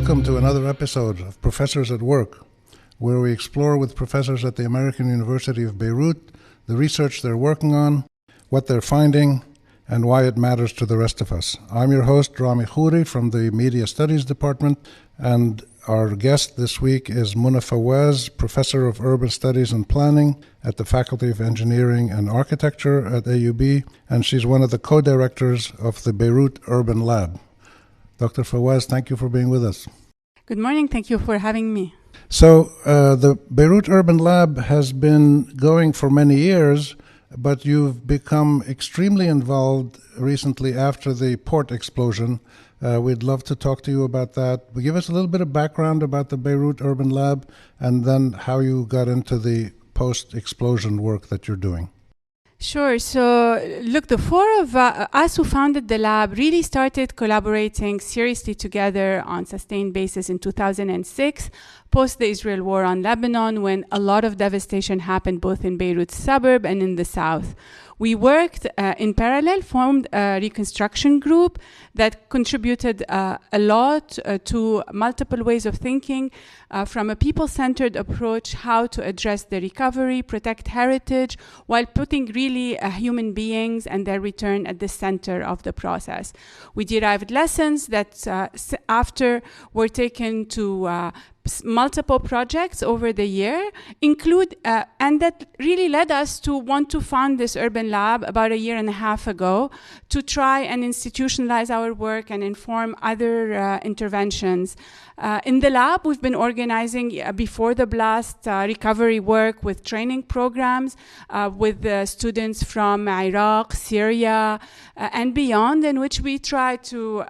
Welcome to another episode of Professors at Work, where we explore with professors at the American University of Beirut the research they're working on, what they're finding, and why it matters to the rest of us. I'm your host, Rami Khouri from the Media Studies Department, and our guest this week is Muna Fawaz, Professor of Urban Studies and Planning at the Faculty of Engineering and Architecture at AUB, and she's one of the co-directors of the Beirut Urban Lab. Dr. Fawaz, thank you for being with us. Good morning. Thank you for having me. So the Beirut Urban Lab has been going for many years, but you've become extremely involved recently after the port explosion. We'd love to talk to you about that. Give us a little bit of background about the Beirut Urban Lab and then how you got into the post-explosion work that you're doing. Sure. So, look, the four of us who founded the lab really started collaborating seriously together on sustained basis in 2006, post the Israel war on Lebanon, when a lot of devastation happened both in Beirut's suburb and in the south. We worked in parallel, formed a reconstruction group that contributed a lot to multiple ways of thinking from a people-centered approach, how to address the recovery, protect heritage, while putting really human beings and their return at the center of the process. We derived lessons that after were taken to multiple projects over the year, and that really led us to want to found this urban lab about a year and a half ago to try and institutionalize our work and inform other interventions. In the lab, we've been organizing before the blast recovery work with training programs with students from Iraq, Syria, and beyond, in which we try to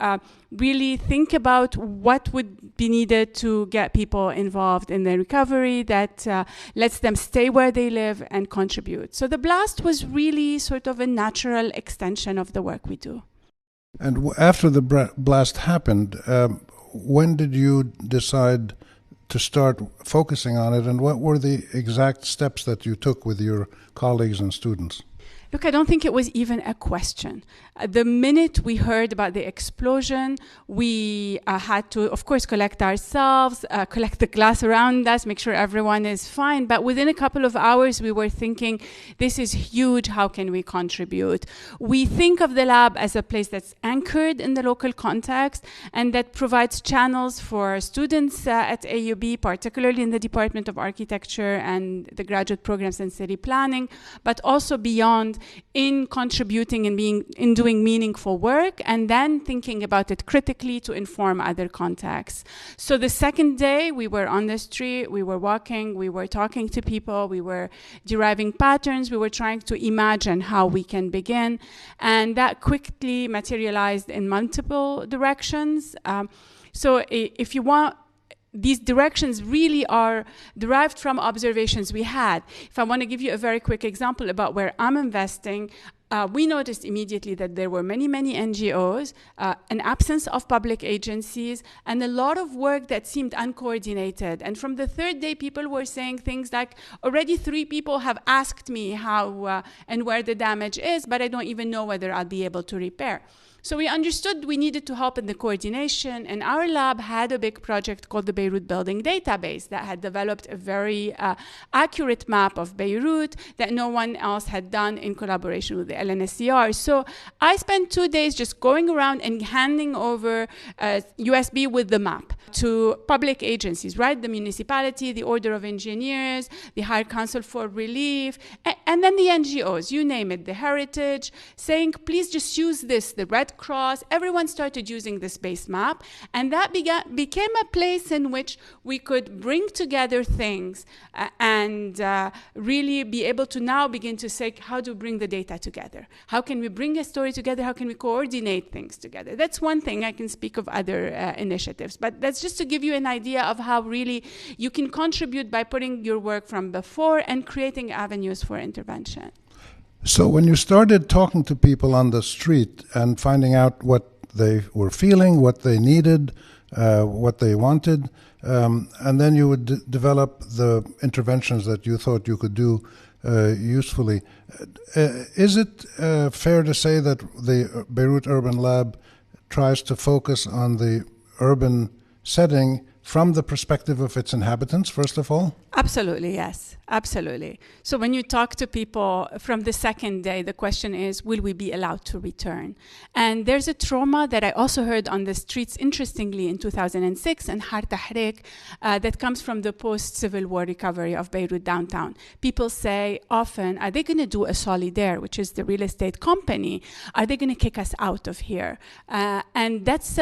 really think about what would be needed to get people involved in the recovery that lets them stay where they live and contribute. So the blast was really sort of a natural extension of the work we do. And after the blast happened, when did you decide to start focusing on it, and what were the exact steps that you took with your colleagues and students? Look, I don't think it was even a question. The minute we heard about the explosion, we had to, of course, collect ourselves, collect the glass around us, make sure everyone is fine. But within a couple of hours, we were thinking, this is huge. How can we contribute? We think of the lab as a place that's anchored in the local context and that provides channels for students at AUB, particularly in the Department of Architecture and the graduate programs in city planning, but also beyond, in contributing and in doing meaningful work, and then thinking about it critically to inform other contexts. So the second day, we were on the street, we were walking, we were talking to people, we were deriving patterns, we were trying to imagine how we can begin, and that quickly materialized in multiple directions. So if you want, these directions really are derived from observations we had. If I want to give you a very quick example about where I'm investing, we noticed immediately that there were many NGOs, an absence of public agencies, and a lot of work that seemed uncoordinated. And from the third day, people were saying things like, already 3 people have asked me how and where the damage is, but I don't even know whether I'll be able to repair. So we understood we needed to help in the coordination, and our lab had a big project called the Beirut Building Database that had developed a very accurate map of Beirut that no one else had done in collaboration with the LNSCR. So I spent 2 days just going around and handing over USB with the map to public agencies, right? The municipality, the Order of Engineers, the Higher Council for Relief, and then the NGOs, you name it, the Heritage, saying, please just use this, the Red Cross. Everyone started using this base map, and that became a place in which we could bring together things and really be able to now begin to say, how do we bring the data together? How can we bring a story together? How can we coordinate things together? That's one thing. I can speak of other initiatives, but that's just to give you an idea of how really you can contribute by putting your work from before and creating avenues for intervention. So when you started talking to people on the street and finding out what they were feeling, what they needed, what they wanted, and then you would develop the interventions that you thought you could do usefully. Is it fair to say that the Beirut Urban Lab tries to focus on the urban setting from the perspective of its inhabitants, first of all? Absolutely, yes. Absolutely. So when you talk to people from the second day, the question is, will we be allowed to return? And there's a trauma that I also heard on the streets, interestingly, in 2006 in Har Tahrik, that comes from the post-Civil War recovery of Beirut downtown. People say often, are they going to do a Solidaire, which is the real estate company? Are they going to kick us out of here? And that's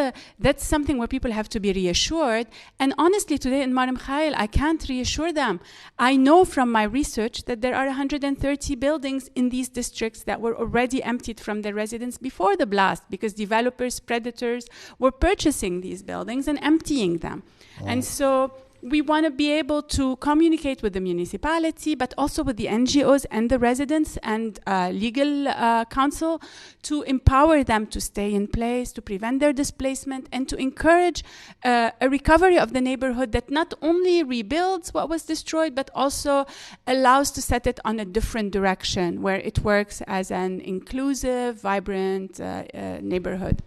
something where people have to be reassured. And honestly, today in Mar Mikhael, I can't reassure them. I know from my research that there are 130 buildings in these districts that were already emptied from their residents before the blast, because developers, predators were purchasing these buildings and emptying them. Oh. And so we want to be able to communicate with the municipality, but also with the NGOs and the residents and legal counsel to empower them to stay in place, to prevent their displacement, and to encourage a recovery of the neighborhood that not only rebuilds what was destroyed, but also allows to set it on a different direction where it works as an inclusive, vibrant neighborhood.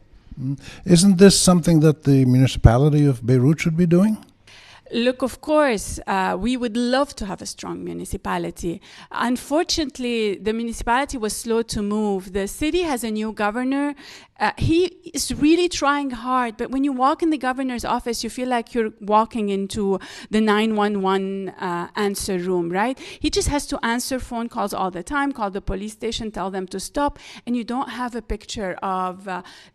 Isn't this something that the municipality of Beirut should be doing? Look, of course, we would love to have a strong municipality. Unfortunately, the municipality was slow to move. The city has a new governor. He is really trying hard, but when you walk in the governor's office, you feel like you're walking into the 911 answer room, right? He just has to answer phone calls all the time, call the police station, tell them to stop, and you don't have a picture of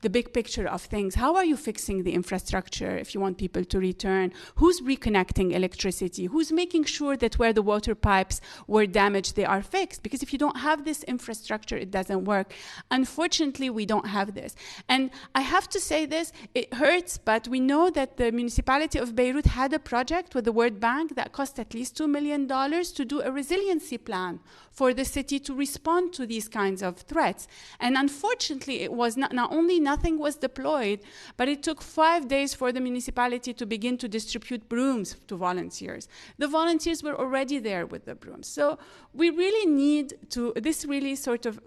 the big picture of things. How are you fixing the infrastructure if you want people to return? Who's reconnecting electricity? Who's making sure that where the water pipes were damaged, they are fixed? Because if you don't have this infrastructure, it doesn't work. Unfortunately, we don't have this. And I have to say this, it hurts, but we know that the municipality of Beirut had a project with the World Bank that cost at least $2 million to do a resiliency plan for the city to respond to these kinds of threats. And unfortunately, it was not only nothing was deployed, but it took 5 days for the municipality to begin to distribute brooms to volunteers. The volunteers were already there with the brooms. So we really need to, this really sort of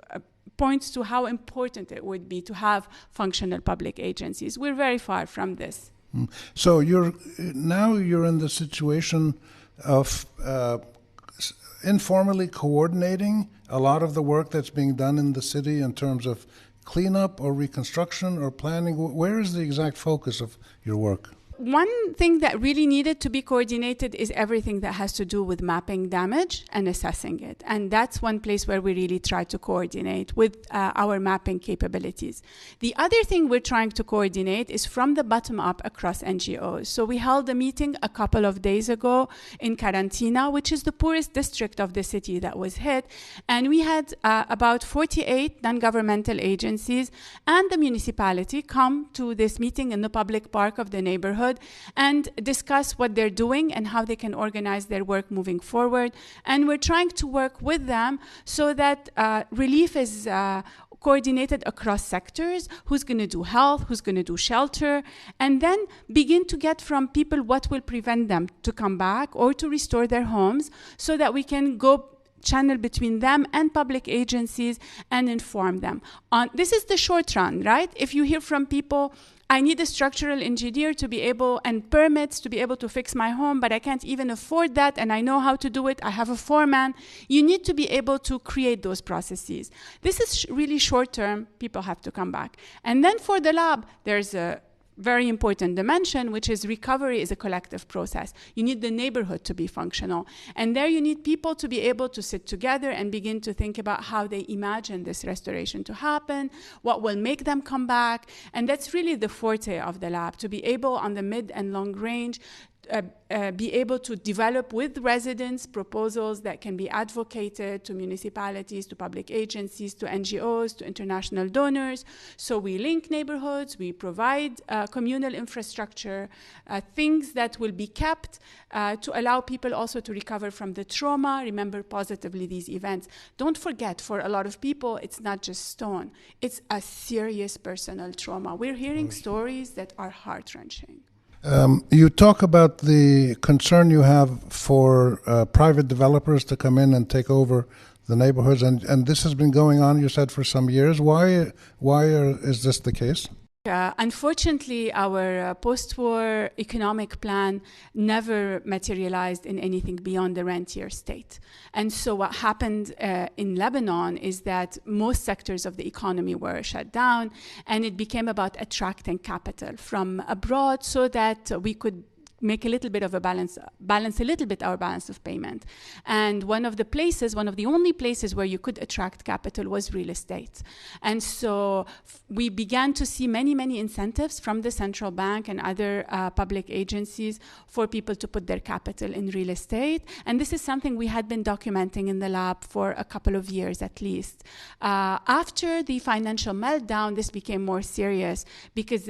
points to how important it would be to have functional public agencies. We're very far from this. So you're in the situation of informally coordinating a lot of the work that's being done in the city in terms of cleanup or reconstruction or planning. Where is the exact focus of your work? One thing that really needed to be coordinated is everything that has to do with mapping damage and assessing it. And that's one place where we really try to coordinate with our mapping capabilities. The other thing we're trying to coordinate is from the bottom up across NGOs. So we held a meeting a couple of days ago in Karantina, which is the poorest district of the city that was hit. And we had about 48 non-governmental agencies and the municipality come to this meeting in the public park of the neighborhood and discuss what they're doing and how they can organize their work moving forward. And we're trying to work with them so that relief is coordinated across sectors, who's going to do health, who's going to do shelter, and then begin to get from people what will prevent them to come back or to restore their homes so that we can go channel between them and public agencies and inform them. This is the short run, right? If you hear from people, I need a structural engineer to be able, and permits to be able to fix my home, but I can't even afford that, and I know how to do it. I have a foreman. You need to be able to create those processes. This is really short term. People have to come back. And then for the lab, there's a very important dimension, which is recovery is a collective process. You need the neighborhood to be functional. And there you need people to be able to sit together and begin to think about how they imagine this restoration to happen, what will make them come back. And that's really the forte of the lab, to be able on the mid and long range be able to develop with residents proposals that can be advocated to municipalities, to public agencies, to NGOs, to international donors. So we link neighborhoods, we provide communal infrastructure, things that will be kept to allow people also to recover from the trauma, remember positively these events. Don't forget, for a lot of people, it's not just stone. It's a serious personal trauma. We're hearing stories that are heart-wrenching. You talk about the concern you have for private developers to come in and take over the neighborhoods, and this has been going on, you said, for some years. Why is this the case? Unfortunately, our post-war economic plan never materialized in anything beyond the rentier state. And so what happened in Lebanon is that most sectors of the economy were shut down, and it became about attracting capital from abroad so that we could make a little bit of a balance a little bit our balance of payment. And one of the only places where you could attract capital was real estate. And so we began to see many, many incentives from the central bank and other public agencies for people to put their capital in real estate. And this is something we had been documenting in the lab for a couple of years at least. After the financial meltdown, this became more serious because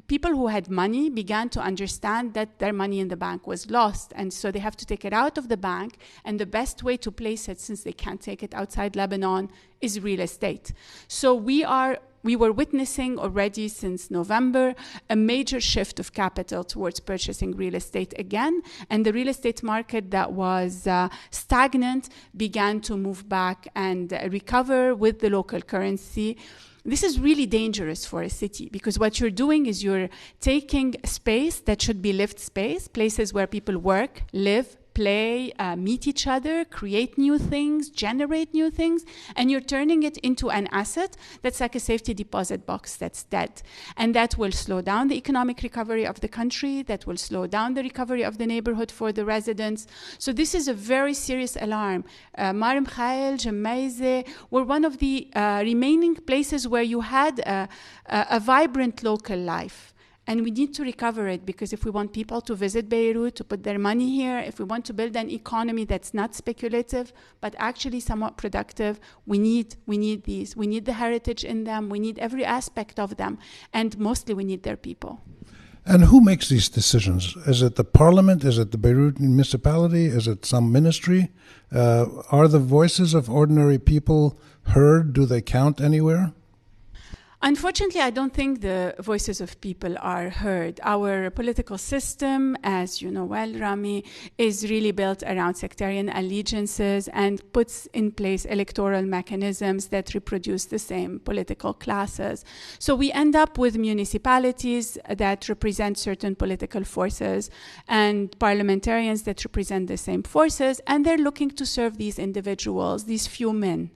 people who had money began to understand that their money in the bank was lost, and so they have to take it out of the bank, and the best way to place it, since they can't take it outside Lebanon, is real estate. So we were witnessing already since November a major shift of capital towards purchasing real estate again, and the real estate market that was stagnant began to move back and recover with the local currency. This is really dangerous for a city because what you're doing is you're taking space that should be lived space, places where people work, live, play, meet each other, create new things, generate new things, and you're turning it into an asset that's like a safety deposit box that's dead. And that will slow down the economic recovery of the country, that will slow down the recovery of the neighborhood for the residents. So this is a very serious alarm. Mar Mikhael, Gemmayze were one of the remaining places where you had a vibrant local life. And we need to recover it because if we want people to visit Beirut, to put their money here, if we want to build an economy that's not speculative, but actually somewhat productive, we need these. We need the heritage in them. We need every aspect of them. And mostly we need their people. And who makes these decisions? Is it the parliament? Is it the Beirut municipality? Is it some ministry? Are the voices of ordinary people heard? Do they count anywhere? Unfortunately, I don't think the voices of people are heard. Our political system, as you know well, Rami, is really built around sectarian allegiances and puts in place electoral mechanisms that reproduce the same political classes. So we end up with municipalities that represent certain political forces and parliamentarians that represent the same forces, and they're looking to serve these individuals, these few men.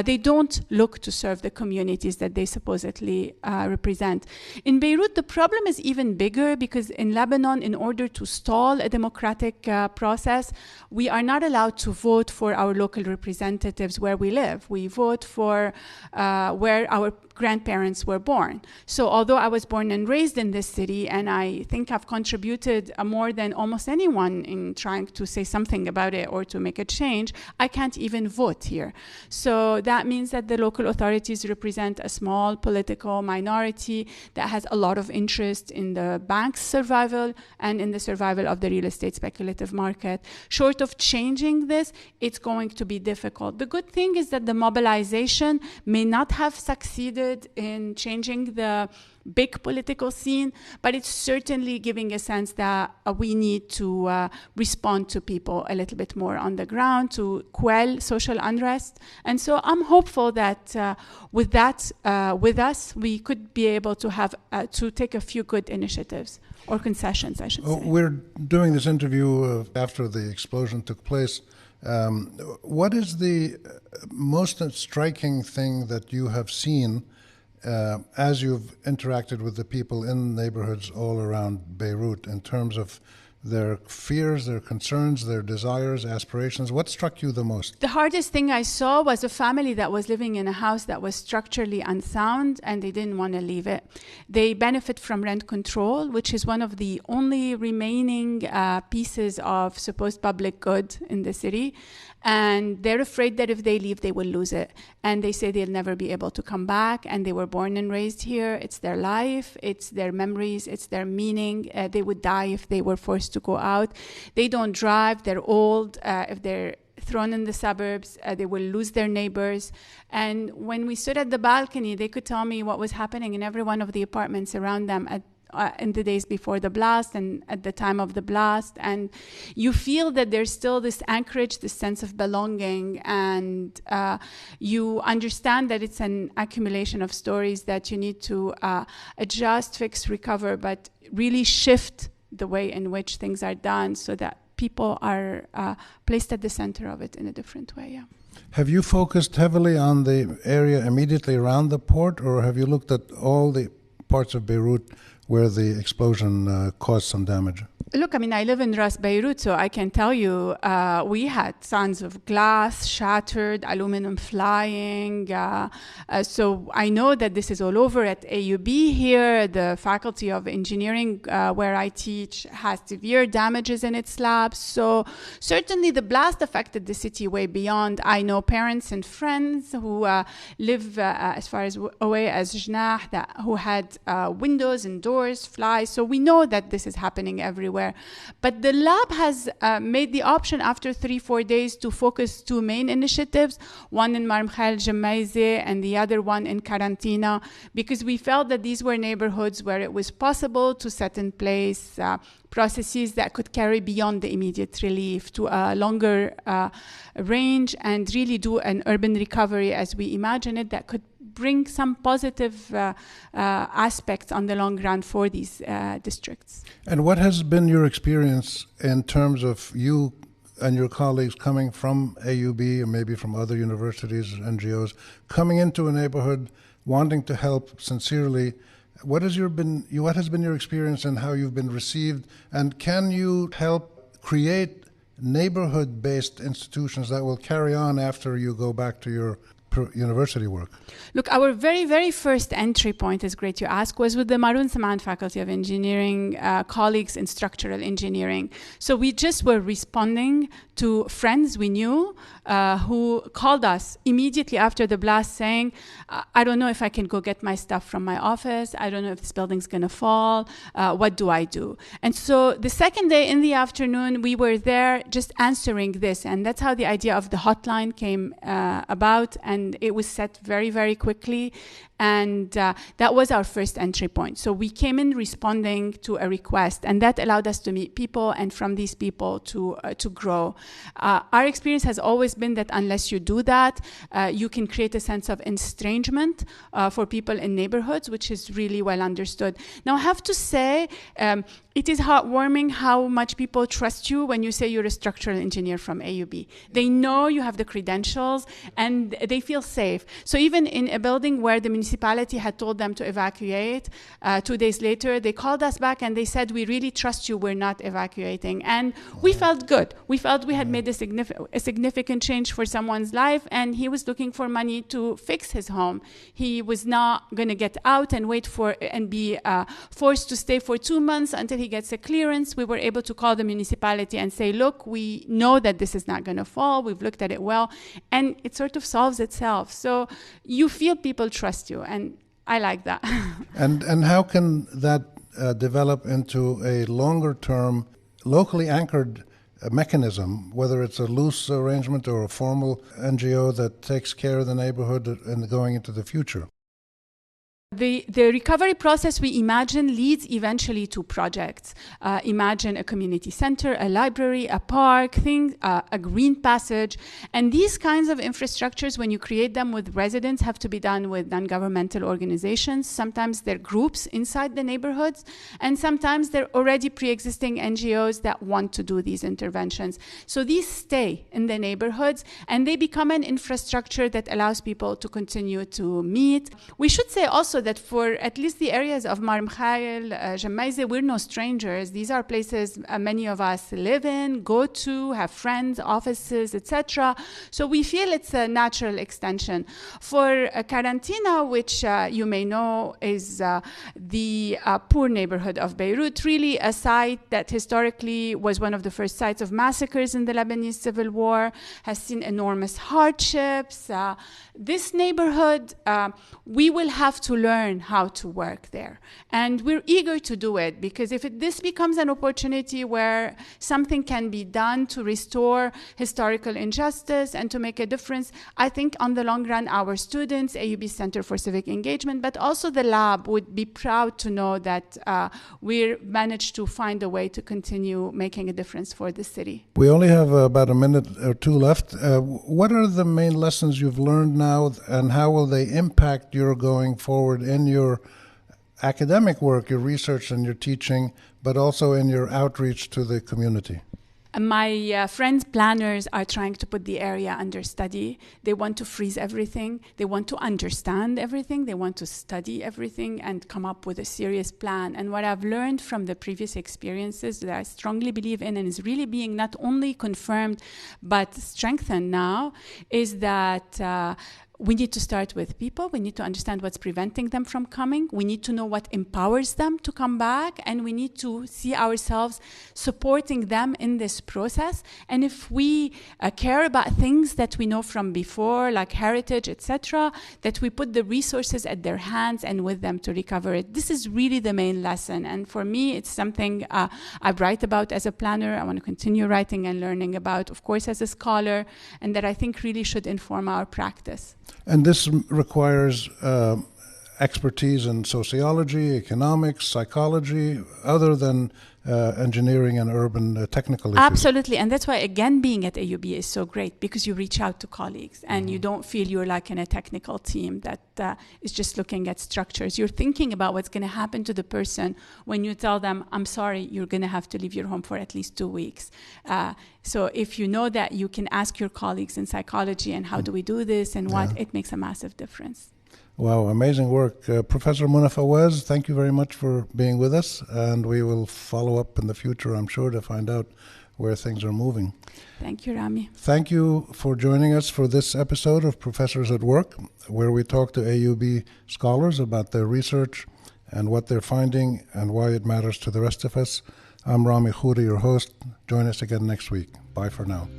They don't look to serve the communities that they supposedly represent. In Beirut, the problem is even bigger because in Lebanon, in order to stall a democratic process, we are not allowed to vote for our local representatives where we live. We vote for where our grandparents were born. So although I was born and raised in this city, and I think I've contributed more than almost anyone in trying to say something about it or to make a change, I can't even vote here. So that means that the local authorities represent a small political minority that has a lot of interest in the bank's survival and in the survival of the real estate speculative market. Short of changing this, it's going to be difficult. The good thing is that the mobilization may not have succeeded in changing the big political scene, but it's certainly giving a sense that we need to respond to people a little bit more on the ground to quell social unrest. And so I'm hopeful that with us, we could be able to have to take a few good initiatives or concessions, I should say. We're doing this interview after the explosion took place. What is the most striking thing that you have seen as you've interacted with the people in neighborhoods all around Beirut in terms of their fears, their concerns, their desires, aspirations? What struck you the most? The hardest thing I saw was a family that was living in a house that was structurally unsound and they didn't want to leave it. They benefit from rent control, which is one of the only remaining pieces of supposed public good in the city. And they're afraid that if they leave, they will lose it. And they say they'll never be able to come back. And they were born and raised here. It's their life. It's their memories. It's their meaning. They would die if they were forced to go out. They don't drive. They're old. If they're thrown in the suburbs, they will lose their neighbors. And when we stood at the balcony, they could tell me what was happening in every one of the apartments around them in the days before the blast and at the time of the blast. And you feel that there's still this anchorage, this sense of belonging, and you understand that it's an accumulation of stories that you need to adjust, fix, recover, but really shift the way in which things are done so that people are placed at the center of it in a different way. Yeah. Have you focused heavily on the area immediately around the port, or have you looked at all the parts of Beirut where the explosion caused some damage? Look, I mean, I live in Ras Beirut, so I can tell you we had tons of glass shattered, aluminum flying. So I know that this is all over at AUB here. The Faculty of Engineering, where I teach, has severe damages in its labs. So certainly the blast affected the city way beyond. I know parents and friends who live as far as away as Jnah, who had windows and doors fly. So we know that this is happening everywhere. But the lab has made the option after 3-4 days to focus 2 main initiatives, one in Mar Mikhael Jemmaizeh and the other one in Karantina, because we felt that these were neighborhoods where it was possible to set in place processes that could carry beyond the immediate relief to a longer range and really do an urban recovery as we imagine it that could bring some positive aspects on the long run for these districts. And what has been your experience in terms of you and your colleagues coming from AUB or maybe from other universities, NGOs, coming into a neighborhood, wanting to help sincerely? What has been your experience and how you've been received? And can you help create neighborhood-based institutions that will carry on after you go back to your university work? Look, our very, very first entry point, is great you ask, was with the Maroun Saman Faculty of Engineering colleagues in structural engineering. So we just were responding to friends we knew who called us immediately after the blast saying, I don't know if I can go get my stuff from my office. I don't know if this building's going to fall. What do I do? And so the second day in the afternoon, we were there just answering this. And that's how the idea of the hotline came about. And it was set very, very quickly. And that was our first entry point. So we came in responding to a request, and that allowed us to meet people and from these people to grow. Our experience has always been that unless you do that, you can create a sense of estrangement for people in neighborhoods, which is really well understood. Now, I have to say, it is heartwarming how much people trust you when you say you're a structural engineer from AUB. They know you have the credentials and they feel safe. So even in a building where the municipality had told them to evacuate, 2 days later, they called us back and they said, we really trust you, we're not evacuating. And we felt good. We felt we had made a significant change for someone's life, and he was looking for money to fix his home. He was not going to get out and wait for and be forced to stay for 2 months until he gets a clearance. We were able to call the municipality and say, look, we know that this is not going to fall. We've looked at it well. And it sort of solves itself. So you feel people trust you. And I like that. And how can that develop into a longer-term, locally anchored mechanism, whether it's a loose arrangement or a formal NGO that takes care of the neighborhood and going into the future? The recovery process we imagine leads eventually to projects. Imagine a community center, a library, a park, a green passage. And these kinds of infrastructures, when you create them with residents, have to be done with non-governmental organizations. Sometimes they're groups inside the neighborhoods, and sometimes they're already pre-existing NGOs that want to do these interventions. So these stay in the neighborhoods, and they become an infrastructure that allows people to continue to meet. We should say also that for at least the areas of Mar Mikhael, Jemmaizeh, we're no strangers. These are places many of us live in, go to, have friends, offices, etc. So we feel it's a natural extension. For Karantina, which you may know is the poor neighborhood of Beirut, really a site that historically was one of the first sites of massacres in the Lebanese Civil War, has seen enormous hardships. This neighborhood, we will have to learn learn how to work there. And we're eager to do it, because if this becomes an opportunity where something can be done to restore historical injustice and to make a difference, I think on the long run, our students, AUB Center for Civic Engagement, but also the lab would be proud to know that we managed to find a way to continue making a difference for the city. We only have about a minute or two left. What are the main lessons you've learned now, and how will they impact your going forward in your academic work, your research and your teaching, but also in your outreach to the community? My friends, planners, are trying to put the area under study. They want to freeze everything. They want to understand everything. They want to study everything and come up with a serious plan. And what I've learned from the previous experiences that I strongly believe in, and is really being not only confirmed but strengthened now, is that we need to start with people. We need to understand what's preventing them from coming. We need to know what empowers them to come back. And we need to see ourselves supporting them in this process. And if we care about things that we know from before, like heritage, etc., that we put the resources at their hands and with them to recover it. This is really the main lesson. And for me, it's something I write about as a planner. I want to continue writing and learning about, of course, as a scholar, and that I think really should inform our practice. And this requires expertise in sociology, economics, psychology, other than engineering and urban technical issues. Absolutely. And that's why, again, being at AUB is so great, because you reach out to colleagues and you don't feel you're like in a technical team that is just looking at structures. You're thinking about what's going to happen to the person when you tell them, I'm sorry, you're going to have to leave your home for at least 2 weeks. So if you know that, you can ask your colleagues in psychology and how do we do this and what, it makes a massive difference. Wow, amazing work. Professor Muna Fawaz, thank you very much for being with us, and we will follow up in the future, I'm sure, to find out where things are moving. Thank you, Rami. Thank you for joining us for this episode of Professors at Work, where we talk to AUB scholars about their research and what they're finding and why it matters to the rest of us. I'm Rami Khouri, your host. Join us again next week. Bye for now.